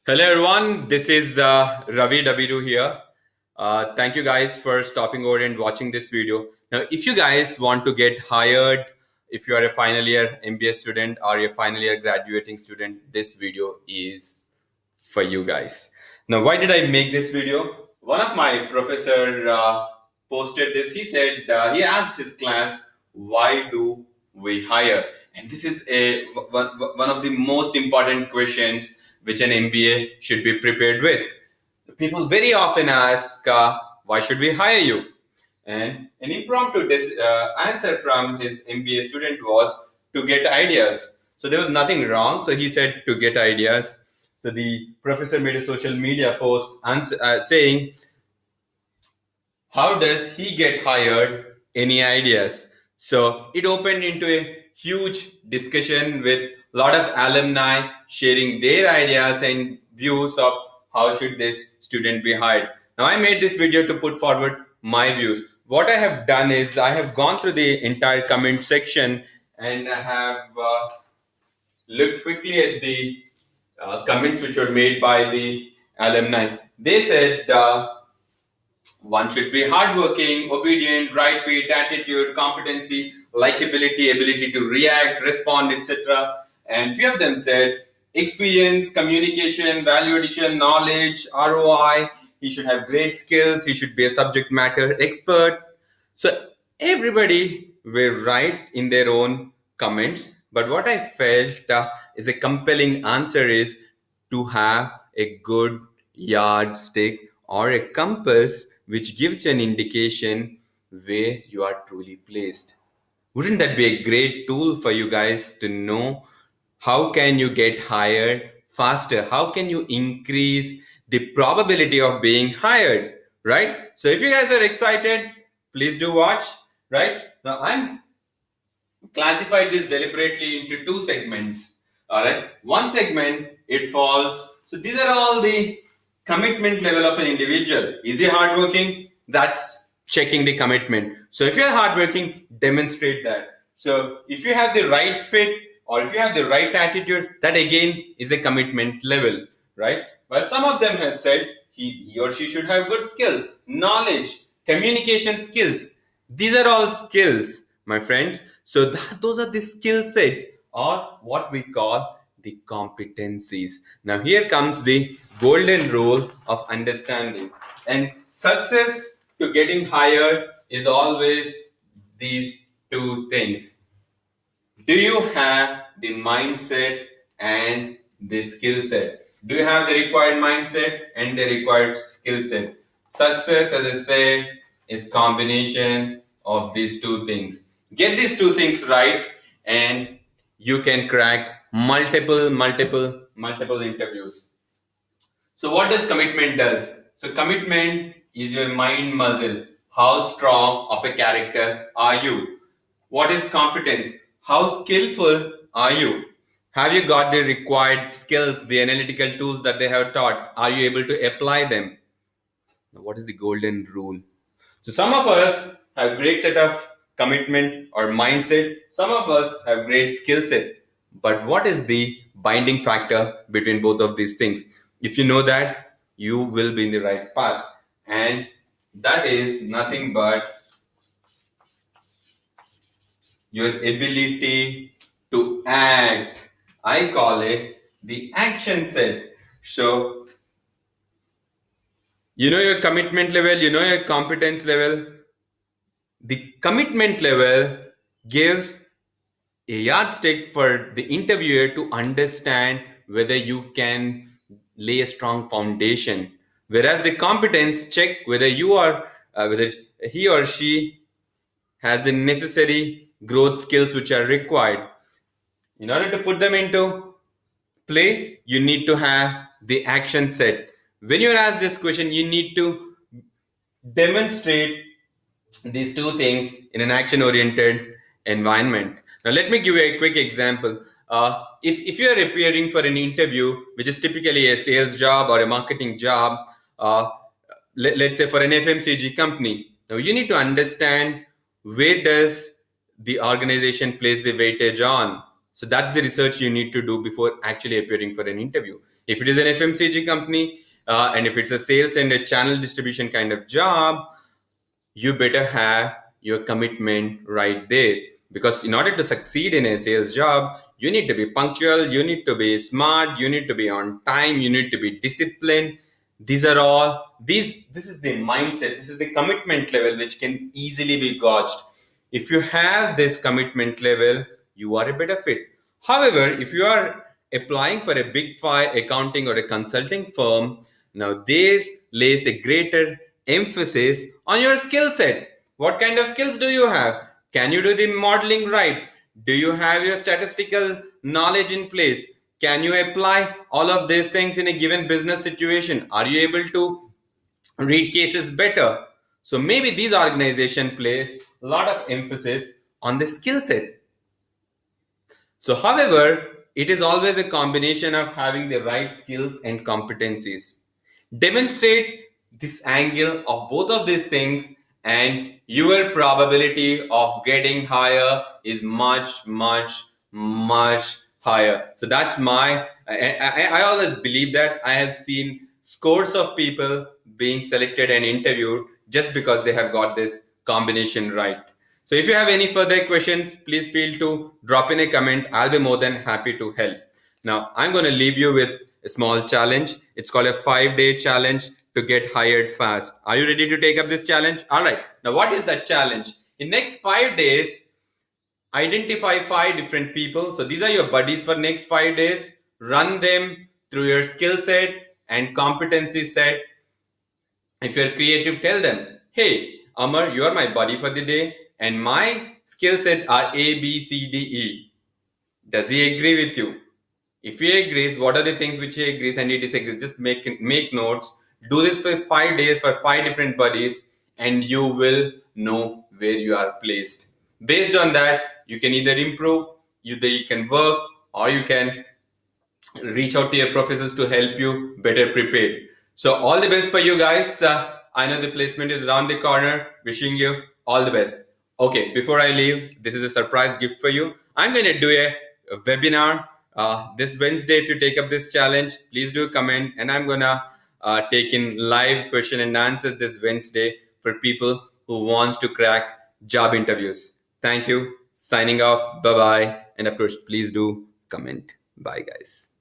Hello everyone, this is Ravi Dabiru here. Thank you guys for stopping over and watching this video. Now, if you guys want to get hired, if you are a final year MBA student or a final year graduating student, this video is for you guys. Now, why did I make this video? One of my professor posted this. He said he asked his class, "Why do we hire?" And this is one of the most important questions which an MBA should be prepared with. People very often ask, "Why should we hire you?" And an impromptu answer from his MBA student was to get ideas. So there was nothing wrong. So he said to get ideas. So the professor made a social media post saying, how does he get hired? Any ideas? So it opened into a huge discussion with a lot of alumni sharing their ideas and views of how should this student be hired. Now I made this video to put forward my views. What I have done is I have gone through the entire comment section and I have looked quickly at the comments which were made by the alumni. They said one should be hardworking, obedient, right fit, attitude, competency, likability, ability to react, respond, etc. And few of them said experience, communication, value addition, knowledge, ROI. He should have great skills. He should be a subject matter expert. So everybody were right in their own comments. But what I felt is a compelling answer is to have a good yardstick or a compass which gives you an indication where you are truly placed. Wouldn't that be a great tool for you guys to know how can you get hired faster? How can you increase the probability of being hired, right? So if you guys are excited, please do watch, right? Now I'm classified this deliberately into two segments. All right, one segment it falls. So these are all the commitment level of an individual. Is he hardworking? That's checking the commitment. So if you're hardworking, demonstrate that. So if you have the right fit or if you have the right attitude, that again is a commitment level, right? But some of them have said he or she should have good skills, knowledge, communication skills. These are all skills, my friends. So those are the skill sets or what we call the competencies. Now here comes the golden rule of understanding. And success to getting hired is always these two things. Do you have the mindset and the skill set? Do you have the required mindset and the required skill set? Success, as I said, is combination of these two things. Get these two things right and you can crack multiple interviews. So what does commitment does? So commitment is your mind muscle. How strong of a character are you? What is competence? How skillful are you? Have you got the required skills, the analytical tools that they have taught? Are you able to apply them? Now, what is the golden rule? So some of us have great set of commitment or mindset. Some of us have great skill set. But what is the binding factor between both of these things? If you know that, you will be in the right path. And that is nothing but your ability to act. I call it the action set. So, you know your commitment level, you know your competence level. The commitment level gives a yardstick for the interviewer to understand whether you can lay a strong foundation. Whereas the competence check whether you are, whether he or she has the necessary growth skills which are required. In order to put them into play, you need to have the action set. When you're asked this question, you need to demonstrate these two things in an action oriented environment. Now, let me give you a quick example. If you are appearing for an interview, which is typically a sales job or a marketing job, let's say for an FMCG company, now you need to understand where does the organization place the weightage on. So that's the research you need to do before actually appearing for an interview. If it is an FMCG company, and if it's a sales and a channel distribution kind of job, you better have your commitment right there, because in order to succeed in a sales job, you need to be punctual, you need to be smart, you need to be on time, you need to be disciplined. These are all these This is the mindset, this is the commitment level which can easily be gauged. If you have this commitment level, you are a better fit. However, if you are applying for a big five accounting or a consulting firm, now there lays a greater emphasis on your skill set. What kind of skills do you have? Can you do the modeling right? Do you have your statistical knowledge in place? Can you apply all of these things in a given business situation? Are you able to read cases better? So maybe these organization place a lot of emphasis on the skill set. So, however, it is always a combination of having the right skills and competencies. Demonstrate this angle of both of these things, and your probability of getting higher is much, much, much higher. So that's I always believe that. I have seen scores of people being selected and interviewed just because they have got this combination right. So if you have any further questions, please feel to drop in a comment. I'll be more than happy to help. Now, I'm going to leave you with a small challenge. It's called a 5-day challenge to get hired fast. Are you ready to take up this challenge? All right. Now, what is that challenge? In next 5 days, identify 5 different people. So these are your buddies for next 5 days. Run them through your skill set and competency set. If you're creative, tell them, hey, Amar, you are my buddy for the day, and my skill set are A, B, C, D, E. Does he agree with you? If he agrees, what are the things which he agrees and he disagrees? Just make notes. Do this for 5 days for 5 different buddies, and you will know where you are placed. Based on that, you can either improve, either you can work, or you can reach out to your professors to help you better prepared. So all the best for you guys. I know the placement is around the corner. Wishing you all the best. Okay, before I leave, this is a surprise gift for you. I'm going to do a webinar this Wednesday. If you take up this challenge, please do comment, and I'm going to take in live question and answers this Wednesday for people who wants to crack job interviews. Thank you. Signing off. Bye bye. And of course, please do comment. Bye, guys.